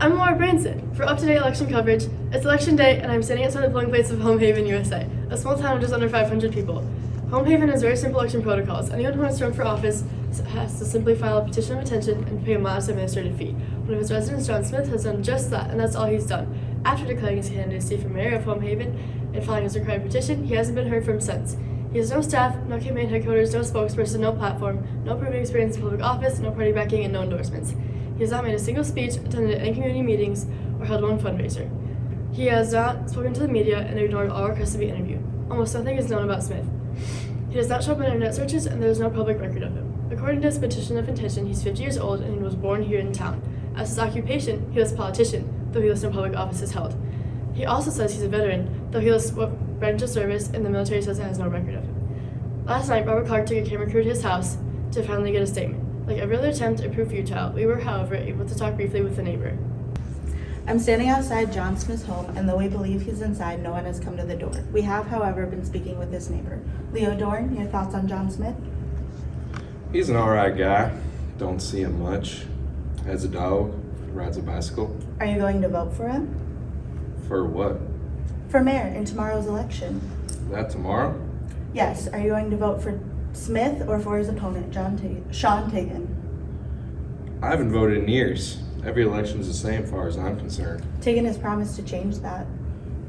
I'm Laura Branson. For up-to-date election coverage, it's election day and I'm standing outside the polling place of Home Haven, USA, a small town of just under 500 people. Home Haven has very simple election protocols. Anyone who wants to run for office has to simply file a petition of intention and pay a modest administrative fee. One of his residents, John Smith, has done just that, and that's all he's done. After declaring his candidacy for mayor of Home Haven and filing his required petition, he hasn't been heard from since. He has no staff, no campaign headquarters, no spokesperson, no platform, no proven experience in public office, no party backing, and no endorsements. He has not made a single speech, attended any community meetings, or held one fundraiser. He has not spoken to the media and ignored all requests to be interviewed. Almost nothing is known about Smith. He does not show up in internet searches, and there is no public record of him. According to his petition of intention, he's 50 years old and he was born here in town. As his occupation, he was a politician, though he lists no public offices held. He also says he's a veteran, though he lists what branch of service, and the military says it has no record of him. Last night, Robert Clark took a camera crew to his house to finally get a statement. Like every other attempt, it proved futile. We were, however, able to talk briefly with a neighbor. I'm standing outside John Smith's home, and though we believe he's inside, no one has come to the door. We have, however, been speaking with his neighbor. Leo Dorn, your thoughts on John Smith? He's an alright guy. Don't see him much. Has a dog, rides a bicycle. Are you going to vote for him? For what? For mayor in tomorrow's election. That tomorrow? Yes, are you going to vote for Smith or for his opponent, Sean Tagan? I haven't voted in years. Every election's the same far as I'm concerned. Tagan has promised to change that.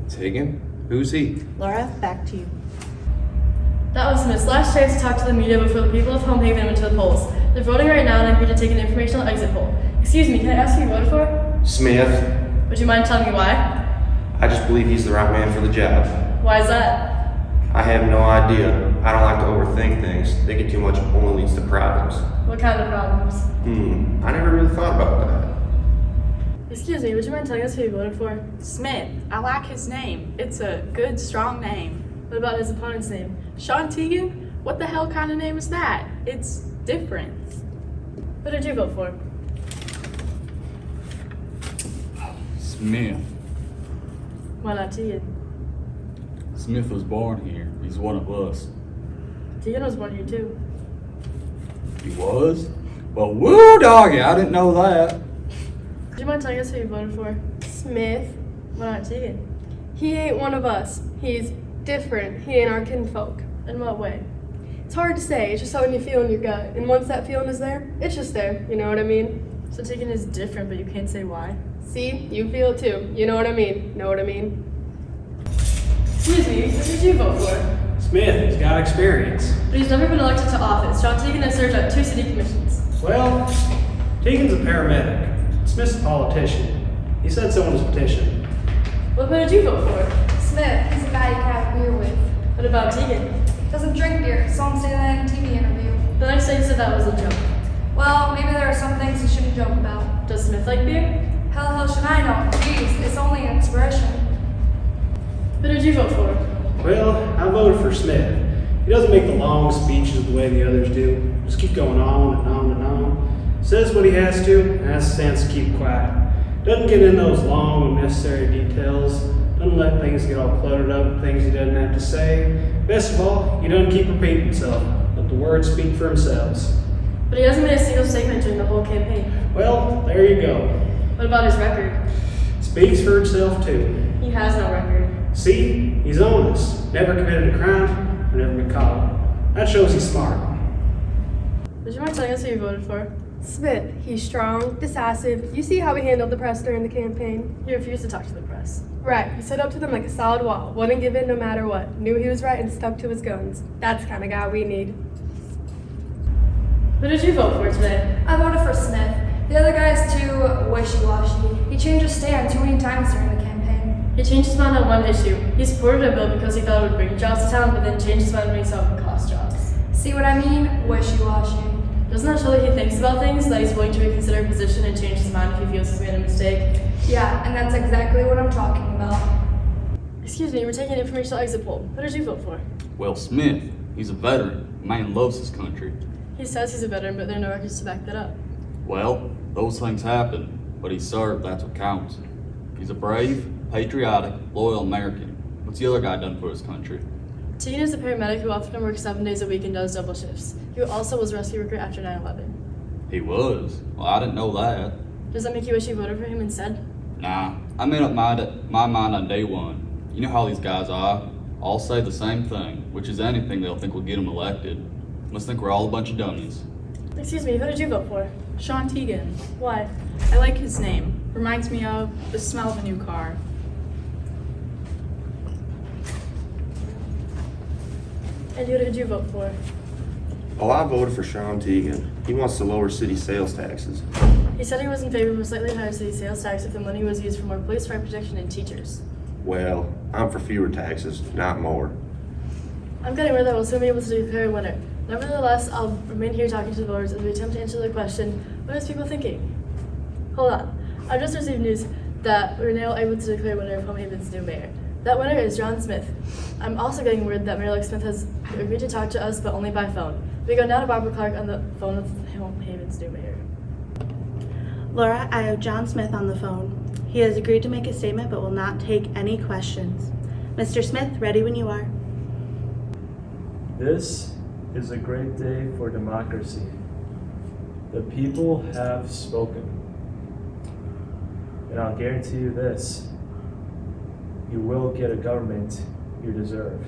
Tagan? Who's he? Laura, back to you. That was Smith's last chance to talk to the media before the people of Home Haven went to the polls. They're voting right now, and I'm here to take an informational exit poll. Excuse me, can I ask who you voted for? Smith. Would you mind telling me why? I just believe he's the right man for the job. Why is that? I have no idea. I don't like to overthink things. Thinking too much only leads to problems. What kind of problems? I never really thought about that. Excuse me, would you mind telling us who you voted for? Smith. I like his name. It's a good, strong name. What about his opponent's name? Sean Teagan? What the hell kind of name is that? It's different. What did you vote for? Smith. Why not Tegan? Smith was born here. He's one of us. Tegan was born here too. He was? Well, woo doggy, I didn't know that. Would you mind telling us who you voted for? Smith. Why not Tegan? He ain't one of us. He's different. He ain't our kinfolk. In what way? It's hard to say. It's just something you feel in your gut. And once that feeling is there, it's just there. You know what I mean? So Tegan is different, but you can't say why? See? You feel it too. You know what I mean? Know what I mean? Excuse me, who did you vote for? Smith, he's got experience. But he's never been elected to office. John Tegan has served on 2 city commissions. Well, Tegan's a paramedic. Smith's a politician. He said so in his petition. Well, who did you vote for? Smith, he's a guy you can't have beer with. What about Tegan? Doesn't drink beer, saw him say that in a TV interview. The next day you said that was a joke. Well, maybe there are some things he shouldn't joke about. Does Smith like beer? Hell should I know? Jeez, it's only an expression. Who did you vote for? Well, I voted for Smith. He doesn't make the long speeches the way the others do. Just keep going on and on and on. Says what he has to, and has a sense to keep quiet. Doesn't get in those long, unnecessary details. Doesn't let things get all cluttered up with things he doesn't have to say. Best of all, he doesn't keep repeating himself. Let the words speak for themselves. But he hasn't made a single statement during the whole campaign. Well, there you go. What about his record? Speaks for itself too. He has no record. See, he's honest. Never committed a crime, or never been caught. That shows he's smart. Would you mind telling us who you voted for? Smith. He's strong, decisive. You see how he handled the press during the campaign? He refused to talk to the press. Right. He stood up to them like a solid wall. Wouldn't give in no matter what. Knew he was right and stuck to his guns. That's the kind of guy we need. Who did you vote for today? I voted for Smith. The other guy's too wishy-washy. He changed his stand too many times during the campaign. He changed his mind on one issue. He supported a bill because he thought it would bring jobs to town, but then changed his mind when he saw it would cost jobs. See what I mean? Wishy-washy. Doesn't that show that he thinks about things, that he's willing to reconsider a position and change his mind if he feels he's made a mistake? Yeah, and that's exactly what I'm talking about. Excuse me, we're taking an informational exit poll. Who did you vote for? Well, Smith. He's a veteran. Man loves his country. He says he's a veteran, but there are no records to back that up. Well, those things happen, but he served, that's what counts. He's a brave, patriotic, loyal American. What's the other guy done for his country? Tegan is a paramedic who often works 7 days a week and does double shifts. He also was a rescue worker after 9/11. He was. Well, I didn't know that. Does that make you wish you voted for him instead? Nah, I made up my mind on day one. You know how these guys are. All say the same thing, which is anything they'll think will get them elected. Must think we're all a bunch of dummies. Excuse me, who did you vote for? Sean Teagan. Why? I like his name. Reminds me of the smell of a new car. And who did you vote for? Oh, I voted for Sean Teagan. He wants to lower city sales taxes. He said he was in favor of a slightly higher city sales tax if the money was used for more police, fire protection, and teachers. Well, I'm for fewer taxes, not more. I'm getting word that we'll soon be able to declare a winner. Nevertheless, I'll remain here talking to the voters as we attempt to answer the question, what is people thinking? Hold on. I've just received news that we're now able to declare a winner of Home Haven's new mayor. That winner is John Smith. I'm also getting word that Mayor Luke Smith has agreed to talk to us, but only by phone. We go now to Barbara Clark on the phone with Home Haven's new mayor. Laura, I have John Smith on the phone. He has agreed to make a statement but will not take any questions. Mr. Smith, ready when you are. This is a great day for democracy. The people have spoken. And I'll guarantee you this, you will get a government you deserve.